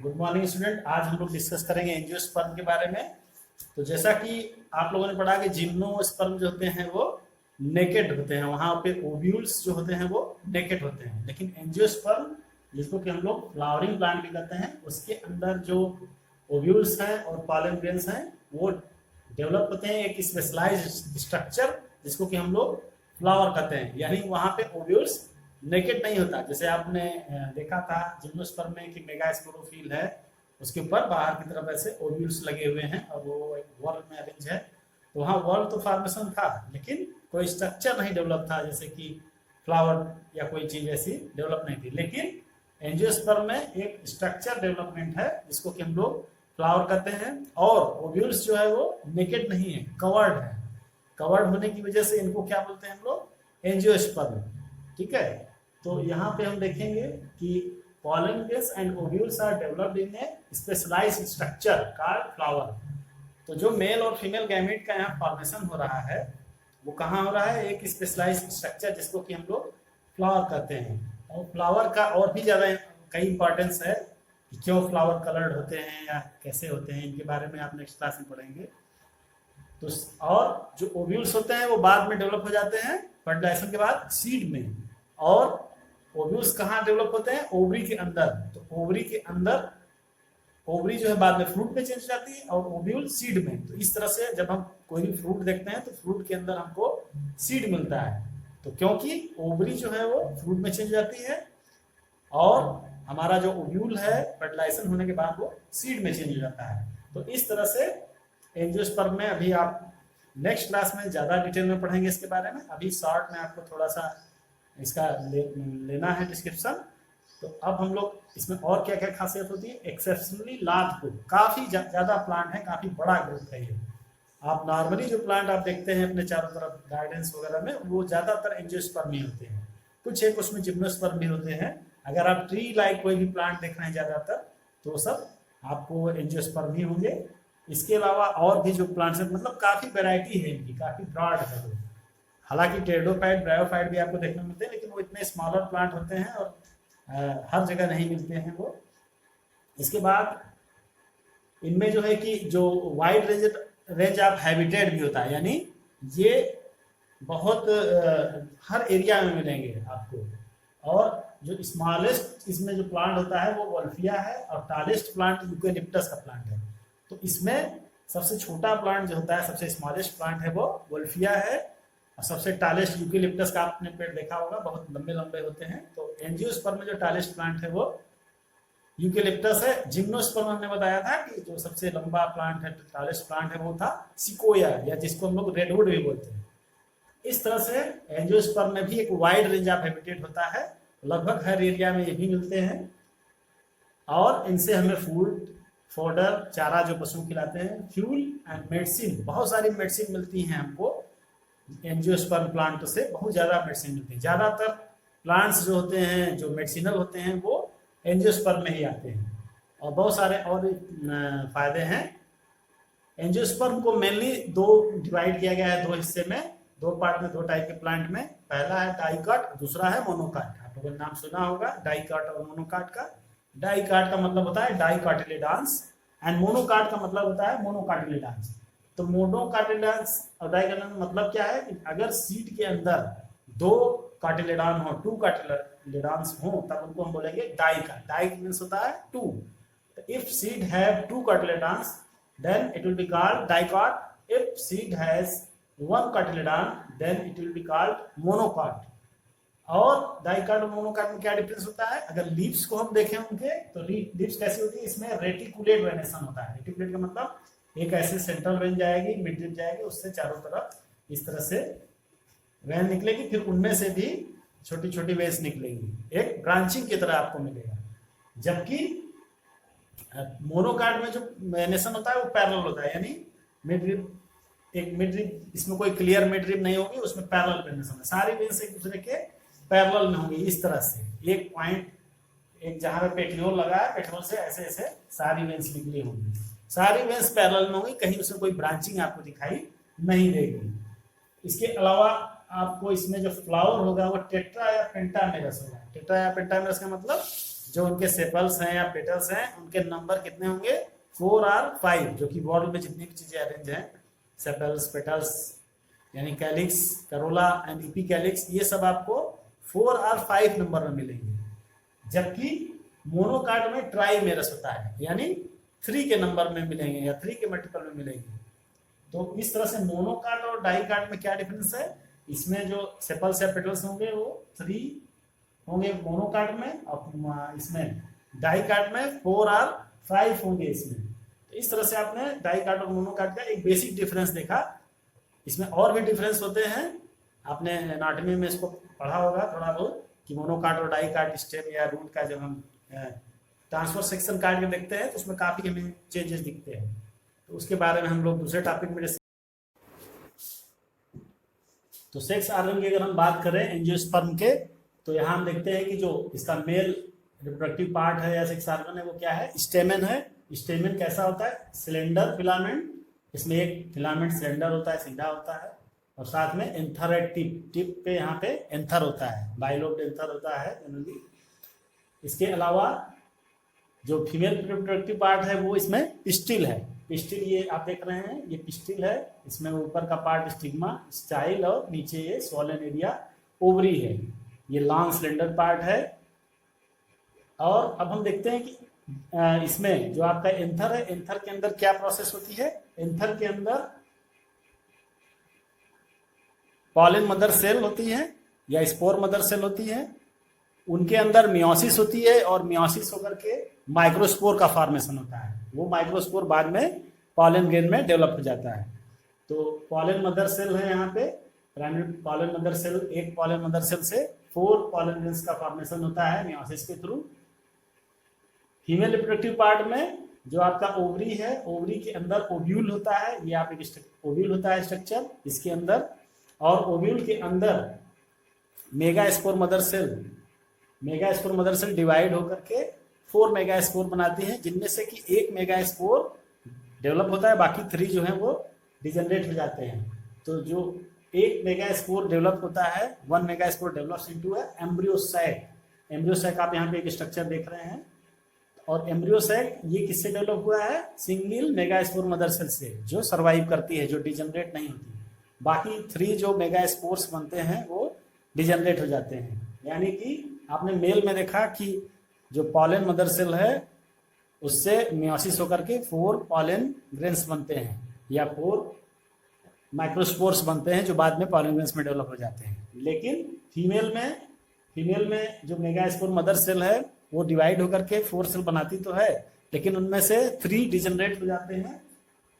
Good morning student. आज हम लोग डिस्कस करेंगे एंजियोस्पर्म के बारे में। तो जैसा कि आप लोगों ने पढ़ा कि जिम्नोस्पर्म जो होते हैं वो नेकेड होते हैं, वहां पे ओव्यूल्स जो होते हैं वो नेकेड होते हैं। लेकिन एंजियोस्पर्म जिसको कि हम लोग फ्लावरिंग प्लांट भी कहते हैं, उसके अंदर जो ओव्यूल्स हैं और पॉलन ग्रेन्स हैं वो डेवलप होते हैं एक स्पेशलाइज्ड स्ट्रक्चर जिसको कि हम लोग फ्लावर कहते हैं। यानी वहां पे ओव्यूल्स नेकेड नहीं होता। जैसे आपने देखा था जिम्नोस्पर्म में कि मेगास्पोरोफिल है, उसके ऊपर बाहर की तरफ ऐसे ओव्यूल्स लगे हुए हैं और वो एक वॉल में अरेंज है। तो वहाँ वॉल तो फॉर्मेशन था लेकिन कोई स्ट्रक्चर नहीं डेवलप था, जैसे कि फ्लावर या कोई चीज ऐसी डेवलप नहीं थी। लेकिन एंजियोस्पर्म में एक स्ट्रक्चर डेवलपमेंट है जिसको कि हम लोग फ्लावर कहते हैं। और ओव्यूल्स जो है वो नेकेड नहीं है, कवर्ड है। कवर्ड होने की वजह से इनको क्या बोलते हैं हम लोग, एंजियोस्पर्म। ठीक है, तो यहाँ पे हम देखेंगे कि pollen grains and ovules are developed in a specialized structure called flower। तो जो मेल और फीमेल गैमेट का यहाँ फॉर्मेशन हो रहा है वो कहाँ हो रहा है, एक स्पेशलाइज्ड स्ट्रक्चर जिसको कि हम लोग फ्लावर कहते हैं। और फ्लावर का और भी ज़्यादा कई इंपॉर्टेंस है कि क्यों फ्लावर कलर्ड होते हैं या कैसे होते हैं, इनके बारे में आप नेक्स्ट क्लास में पढ़ेंगे। तो और जो ओव्यूल्स होते हैं वो बाद में डेवलप हो जाते हैं फर्टिलाइजेशन के बाद सीड में। और ओव्यूल्स कहाँ डेवलप होते हैं, ओवरी के अंदर। तो ओवरी के अंदर ओवरी जो है बाद में फ्रूट में चेंज जाती है और ओव्यूल सीड में। तो इस तरह से जब हम कोई भी फ्रूट देखते हैं तो फ्रूट के अंदर हमको सीड मिलता है। तो क्योंकि ओवरी जो है वो फ्रूट में चेंज जाती है और हमारा जो ओव्यूल है फर्टिलाइजेशन होने के बाद वो सीड में चेंज हो जाता है। तो इस तरह से एंजियोस्पर्म में अभी आप नेक्स्ट क्लास में ज़्यादा डिटेल में पढ़ेंगे इसके बारे में। अभी शॉर्ट में आपको थोड़ा सा इसका लेना है डिस्क्रिप्शन। तो अब हम लोग इसमें और क्या क्या खासियत होती है, एक्सेप्शनली लार्ज ग्रुप, काफ़ी ज़्यादा प्लांट है, काफ़ी बड़ा ग्रुप है ये। आप नॉर्मली जो प्लांट आप देखते हैं अपने चारों तरफ गार्डन्स वगैरह में वो ज़्यादातर एंजियोस्पर्म ही होते हैं। कुछ एक उसमें जिम्नोस्पर्म भी होते हैं। अगर आप ट्री लाइक कोई भी प्लांट देख रहे हैं ज़्यादातर तो वो सब आपको एंजियोस्पर्म ही होंगे। इसके अलावा और भी जो प्लांट्स हैं, मतलब काफ़ी वेराइटी है इनकी, काफ़ी ब्रॉड है वो। हालांकि टेरिडोफाइट ब्रायोफाइट भी आपको देखने को मिलते हैं लेकिन वो इतने स्मॉलर प्लांट होते हैं और हर जगह नहीं मिलते हैं वो। इसके बाद इनमें जो है कि जो वाइड रेंज ऑफ हैबिटेट भी होता है, यानी ये बहुत हर एरिया में मिलेंगे आपको। और जो स्मॉलेस्ट इसमें जो प्लांट होता है वो वोल्फिया है और टालेस्ट प्लांट यूकेलिप्टस का प्लांट है। तो इसमें सबसे छोटा प्लांट जो होता है, सबसे स्मॉलेस्ट प्लांट है वो वोल्फिया है और सबसे टालेस्ट यूकेलिप्टस का आपने पेड़ देखा होगा, बहुत लंबे लंबे होते हैं। तो एंजियोस्पर्म में जो टालेस्ट प्लांट है वो यूकेलिप्टस है। जिम्नोस्पर्म हमने बताया था कि जो सबसे लंबा प्लांट है, टालेस्ट प्लांट है, वो था सिकोया, या जिसको हम लोग रेडवुड भी बोलते हैं। इस तरह से एंजियोस्पर्म में भी एक वाइड रेंज ऑफ हैबिटेट होता है, लगभग हर एरिया में ये भी मिलते हैं। और इनसे हमें फूड, फोडर, चारा जो पशु खिलाते हैं, फ्यूल एंड मेडिसिन, बहुत सारी मेडिसिन मिलती हैं हमको। एंजियोस्पर्म प्लांट से बहुत ज़्यादा मेडिसिन मिलती है। ज़्यादातर प्लांट्स जो होते हैं जो मेडिसिनल होते हैं वो एंजियोस्पर्म में ही आते हैं। और बहुत सारे और फायदे हैं। एंजियोस्पर्म को मेनली दो डिवाइड किया गया है, दो हिस्से में, दो पार्ट में, दो टाइप के प्लांट में। पहला है डाइकॉट, दूसरा है मोनोकॉट। आप लोगों ने नाम सुना होगा डाइकॉट और मोनोकॉट का। डाइकॉट का मतलब होता है डाइकॉटिलिडान्स एंड मोनोकॉट का मतलब होता है मोनोकॉटिलिडान्स। तो मोनोकॉटिलिडान्स और डाइकॉटिलिडान्स मतलब क्या है कि अगर सीड के अंदर दो कॉटिलिडान हो, टू कॉटिलिडान्स हो, तब उनको हम बोलेंगे डाइकॉट। डाइक मींस होता है टू। तो if seed have two cotyledons then it will be called dicot. If seed has one cotyledon then it will be called monocot। और डाइकॉट और मोनोकॉट में क्या डिफरेंस होता है, अगर लीव्स को हम देखें उनके तो लीव्स कैसी होती है, इसमें रेटिकुलेट वेनेशन होता है। रेटिकुलेट का मतलब एक ऐसे सेंट्रल वेन जाएगी, मिड रिब जाएगी, उससे चारों तरफ इस तरह से वेन निकलेगी, फिर उनमें से भी छोटी छोटी वेन्स निकलेंगी, एक ब्रांचिंग की तरह आपको मिलेगा। जबकि मोनोकॉट में जो वेनेशन होता है वो पैरेलल होता है, यानी मिड रिब, एक मिड रिब, इसमें कोई क्लियर मिड रिब नहीं होगी, उसमें पैरेलल वेनेशन है। सारी वेन्स एक दूसरे के पैरेलल में होंगी इस तरह से। एक पॉइंट, एक जहां पे पेट्रियोल लगा है, पेट्रियोल से ऐसे ऐसे सारी वेन्स निकली होंगी, सारी वेन्स पैरेलल में होंगी, कहीं उसमें कोई ब्रांचिंग आपको दिखाई नहीं देगी। इसके अलावा आपको इसमें जो फ्लावर होगा वो टेट्रा या पेंटामेरस होगा। टेट्रा या पेंटामेरस का मतलब जो उनके सेपल्स हैं या पेटल्स हैं उनके नंबर कितने होंगे, 4 और 5, जो कि बॉटल में जितनी भी चीजें अरेंज हैं, सेपल्स, पेटल्स यानी calyx, Corolla and EP calyx, ये सब आपको 4 और 5 नंबर में मिलेंगे। जबकि मोनोकार्ड में ट्राइमेरस होता है, यानी 3 के नंबर में मिलेंगे या 3 के मल्टीपल में मिलेंगे। तो इस तरह से मोनोकार्ड और डाइकार्ड में क्या डिफरेंस है, इसमें जो सेपल्स या पेटल्स होंगे वो 3 होंगे मोनोकार्ड में, और इसमें डाइकार्ड में 4 और 5 होंगे इसमें। तो इस तरह से आपने डाइकार्ड और मोनोकार्ड का एक बेसिक डिफरेंस देखा। इसमें और भी डिफरेंस होते हैं, आपने एनाटॉमी में इसको पढ़ा होगा थोड़ा बहुत कि मोनोकार्ड और डाइकार्ड स्टेम या रूट का जब हम ट्रांसफर सेक्शन काट के देखते हैं तो उसमें काफी हमें चेंजेस दिखते हैं। तो उसके बारे में हम लोग दूसरे टॉपिक में। तो सेक्स ऑर्गन की अगर हम बात करें एंजियोस्पर्म के, तो यहाँ हम देखते हैं कि जो इसका मेल रिप्रोडक्टिव पार्ट है या सेक्स ऑर्गन है वो क्या है, स्टेमन है। स्टेमन कैसा होता है, सिलेंडर फिलामेंट, इसमें एक फिलामेंट सिलेंडर होता है, सीधा होता है, और साथ में एंथर है, टिप पे यहाँ पे एंथर होता है, बाइलोब्ड एंथर होता है जनरली। इसके अलावा जो फीमेल रिप्रोडक्टिव पार्ट है वो इसमें पिस्टिल है। पिस्टिल ये आप देख रहे हैं, ये पिस्टिल है, इसमें ऊपर का पार्ट स्टिग्मा, स्टाइल, और नीचे ये स्वॉलन एरिया ओवरी है। ये लॉन्ग सिलेंडर पार्ट है। और अब हम देखते हैं कि इसमें जो आपका एंथर है, एंथर के अंदर क्या प्रोसेस होती है। एंथर के अंदर पॉलन मदर सेल होती है या स्पोर मदर सेल होती है, उनके अंदर मियोसिस होती है, और मियोसिस होकर के माइक्रोस्पोर का फॉर्मेशन होता है। वो माइक्रोस्पोर बाद में पॉलन ग्रेन में डेवलप हो जाता है। तो पॉलन मदर सेल है यहाँ पे, प्राइमरी पॉलन मदर सेल, एक पॉलन मदर सेल से 4 पॉलन ग्रेन्स का फॉर्मेशन होता है मियोसिस के थ्रू। फीमेल रिप्रोडक्टिव पार्ट में जो आपका ओवरी है, ओवरी के अंदर ओव्यूल होता है, ये आप एक ओव्यूल होता है स्ट्रक्चर इसके अंदर, और ओव्यूल के अंदर megaspore mother cell, megaspore mother cell divide होकर के 4 मेगा स्पोर बनाती हैं, जिनमें से कि 1 मेगा स्पोर डेवलप होता है, बाकी 3 जो है वो डिजनरेट हो जाते हैं। तो जो 1 मेगा स्पोर डेवलप होता है, 1 mega spore develops into embryo sac. Embryo sac आप यहाँ पे एक स्ट्रक्चर देख रहे हैं, और एम्ब्रियोसैक ये किससे डेवलप हुआ है, single megaspore mother cell से, जो सर्वाइव करती है, जो डिजनरेट नहीं होती। बाकी 3 जो मेगा स्पोर्स बनते हैं वो डिजनरेट हो जाते हैं। यानी कि आपने मेल में देखा कि जो पॉलन मदर सेल है उससे मियोसिस होकर के 4 पॉलन ग्रेन्स बनते हैं या 4 माइक्रोस्पोर्स बनते हैं, जो बाद में पॉलन ग्रेन्स में डेवलप हो जाते हैं। लेकिन फीमेल में जो मेगा स्पोर मदर सेल है वो डिवाइड होकर के 4 सेल बनाती तो है, लेकिन उनमें से 3 डिजनरेट हो जाते हैं,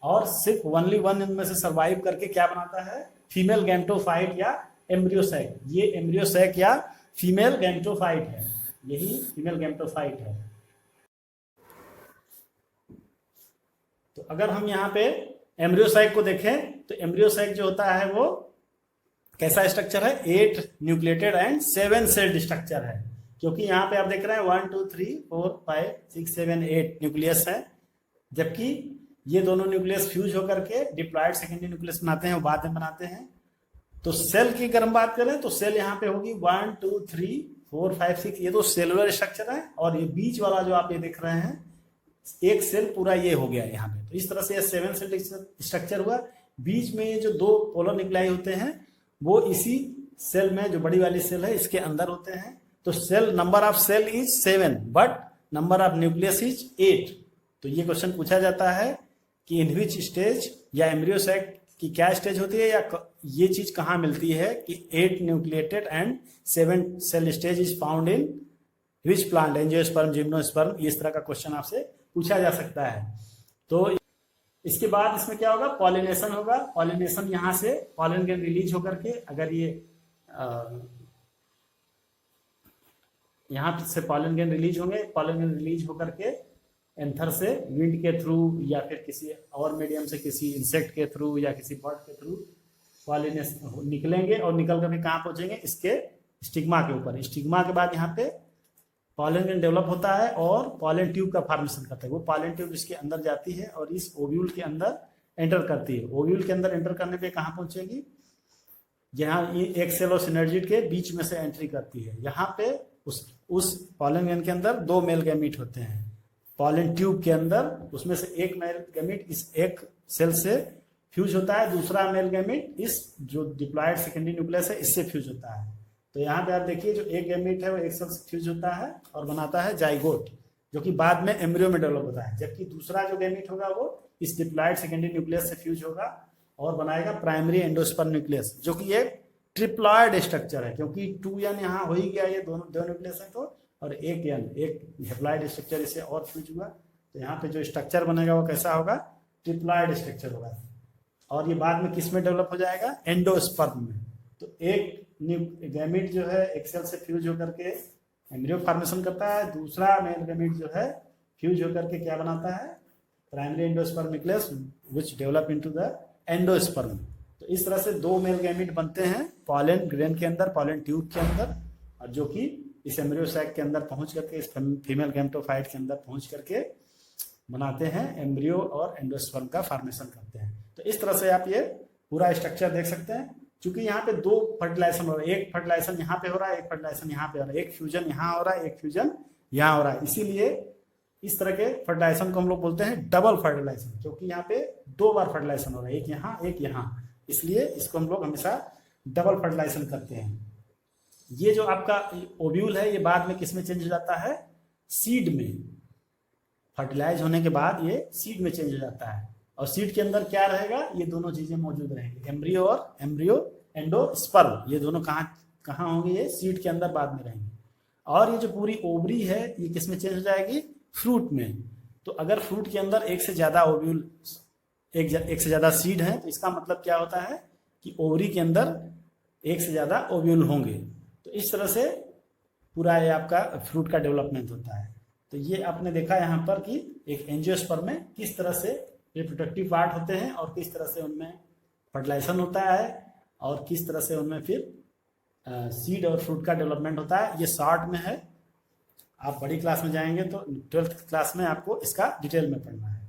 और सिर्फ ओनली 1 इनमें से सर्वाइव करके क्या बनाता है, फीमेल गैमेटोफाइट या एम्ब्रियोसैक। ये एम्ब्रियोसैक या फीमेल गैमेटोफाइट है, यही फीमेल गैमेटोफाइट है। तो अगर हम यहाँ पे एम्ब्रियोसैक को देखें तो एम्ब्रियोसैक जो होता है वो कैसा स्ट्रक्चर है, 8 न्यूक्लिएटेड एंड 7 सेल्ड स्ट्रक्चर है। क्योंकि यहाँ पे आप देख रहे हैं 1 2 3 4 5 6 7 8 न्यूक्लियस है, जबकि ये दोनों न्यूक्लियस फ्यूज होकर के डिप्लॉयड सेकेंडरी न्यूक्लियस बनाते हैं, वो बाद में बनाते हैं। तो सेल की अगर हम बात करें तो सेल यहाँ पे होगी 1 2 3 4 5 6, ये तो सेलुलर स्ट्रक्चर है, और ये बीच वाला जो आप ये देख रहे हैं एक सेल पूरा ये हो गया यहाँ पे। तो इस तरह से ये 7 सेल स्ट्रक्चर हुआ। बीच में ये जो 2 पोलर न्यूक्लियाई होते हैं वो इसी सेल में, जो बड़ी वाली सेल है इसके अंदर होते हैं। तो cell number of cell is 7 but number of nucleus is 8। तो ये क्वेश्चन पूछा जाता है कि इन विच स्टेज, या एम्ब्रियोसैक की क्या स्टेज होती है, या ये चीज कहाँ मिलती है कि 8 nucleated and 7 cell stage is found in which plant, angiosperm, gymnosperm. इस तरह का क्वेश्चन आपसे पूछा जा सकता है। तो इसके बाद इसमें क्या होगा, पॉलिनेशन होगा। पॉलिनेशन यहाँ से पॉलन ग्रेन रिलीज होकर के, अगर ये यहाँ से पॉलन ग्रेन रिलीज होंगे, पॉलन ग्रेन रिलीज होकर के एंथर से विंड के थ्रू या फिर किसी और मीडियम से, किसी इंसेक्ट के थ्रू या किसी बर्ड के थ्रू पॉलिनेशन निकलेंगे, और निकल कर कहाँ पहुंचेंगे, इसके स्टिग्मा के ऊपर। स्टिग्मा के बाद यहाँ पे पॉलन ग्रेन डेवलप होता है और पॉलन ट्यूब का फॉर्मेशन करता है। वो पॉलन ट्यूब इसके अंदर जाती है और इस ओव्यूल के अंदर एंटर करती है। ओव्यूल के अंदर एंटर करने पे कहाँ पहुंचेगी, यहाँ ये एक सेल और सिनर्जिड के बीच में से एंट्री करती है। यहाँ पे उस पॉलन ग्रेन के अंदर 2 मेल गैमीट होते हैं। पॉलन ट्यूब के अंदर उसमें से एक मेल गैमीट इस एक सेल से फ्यूज होता है, दूसरा मेल गैमीट इस जो डिप्लॉयड सेकेंडरी न्यूक्लियस है इससे फ्यूज होता है। तो यहाँ पे आप देखिए जो एक गैमीट है वो एक सेल से फ्यूज होता है और बनाता है जाइगोट, जो कि बाद में एम्ब्रियो में डेवलप होता है। जबकि दूसरा जो गैमीट होगा वो इस डिप्लॉयड सेकेंडरी न्यूक्लियस से फ्यूज होगा और बनाएगा प्राइमरी एंडोस्पर्म न्यूक्लियस, जो कि एक ट्रिप्लॉयड स्ट्रक्चर है, क्योंकि 2n यहाँ हो ही गया, ये दोनों दो न्यूक्लियस है तो, और एक n एक हेप्लॉयड स्ट्रक्चर इसे और फ्यूज हुआ। तो यहाँ पे जो स्ट्रक्चर बनेगा वो कैसा होगा, ट्रिप्लॉयड स्ट्रक्चर होगा। और ये बाद में किस में डेवलप हो जाएगा, एंडोस्पर्म में। तो एक गैमीट जो है एक सेल से फ्यूज होकर के एम्ब्रियो फॉर्मेशन करता है, दूसरा मेल गैमीट जो है फ्यूज होकर के क्या बनाता है, primary endosperm nucleus which develop into the endosperm. तो इस तरह से 2 मेल गैमीट बनते हैं पॉलन ग्रेन के अंदर, पॉलन ट्यूब के अंदर, और जो कि इस एम्ब्रियो सैक के अंदर पहुंच करके इस फीमेल गैमेटोफाइट के अंदर पहुंच करके बनाते हैं एम्ब्रियो और एंडोस्पर्म का फॉर्मेशन करते हैं। तो इस तरह से आप ये पूरा स्ट्रक्चर देख सकते हैं। क्योंकि यहाँ पे 2 फर्टिलाइजेशन हो रहा है, एक फर्टिलाइजेशन यहाँ पे हो रहा है, एक फर्टिलाइजेशन यहाँ पे हो रहा है, एक फ्यूजन यहाँ हो रहा है, एक फ्यूजन यहाँ हो रहा है। इसीलिए इस तरह के फर्टिलाइजेशन को हम लोग बोलते हैं डबल फर्टिलाइजेशन, क्योंकि यहाँ पे 2 बार फर्टिलाइजेशन हो रहा है, एक यहाँ एक यहाँ, इसलिए इसको हम लोग हमेशा डबल फर्टिलाइजेशन करते हैं। ये जो आपका ओव्यूल है ये बाद में किस में चेंज हो जाता है, सीड में। फर्टिलाइज होने के बाद ये सीड में चेंज हो जाता है, और सीड के अंदर क्या रहेगा, ये दोनों चीजें मौजूद रहेंगी, एम्ब्रियो और एंडोस्पर्म, ये दोनों कहाँ होंगे, ये सीड के अंदर बाद में रहेंगे। और ये जो पूरी ओवरी है ये किस में चेंज हो जाएगी, फ्रूट में। तो अगर फ्रूट के अंदर एक से ज्यादा ओव्यूल, एक से ज्यादा सीड है, तो इसका मतलब क्या होता है कि ओवरी के अंदर एक से ज्यादा ओव्यूल होंगे। तो इस तरह से पूरा ये आपका फ्रूट का डेवलपमेंट होता है। तो ये आपने देखा यहाँ पर कि एक एंजियोस्पर्म में किस तरह से रिप्रोडक्टिव पार्ट होते हैं और किस तरह से उनमें फर्टिलाइजेशन होता है और किस तरह से उनमें फिर सीड और फ्रूट का डेवलपमेंट होता है। ये शॉर्ट में है, आप बड़ी क्लास में जाएंगे तो 12th क्लास में आपको इसका डिटेल में पढ़ना है।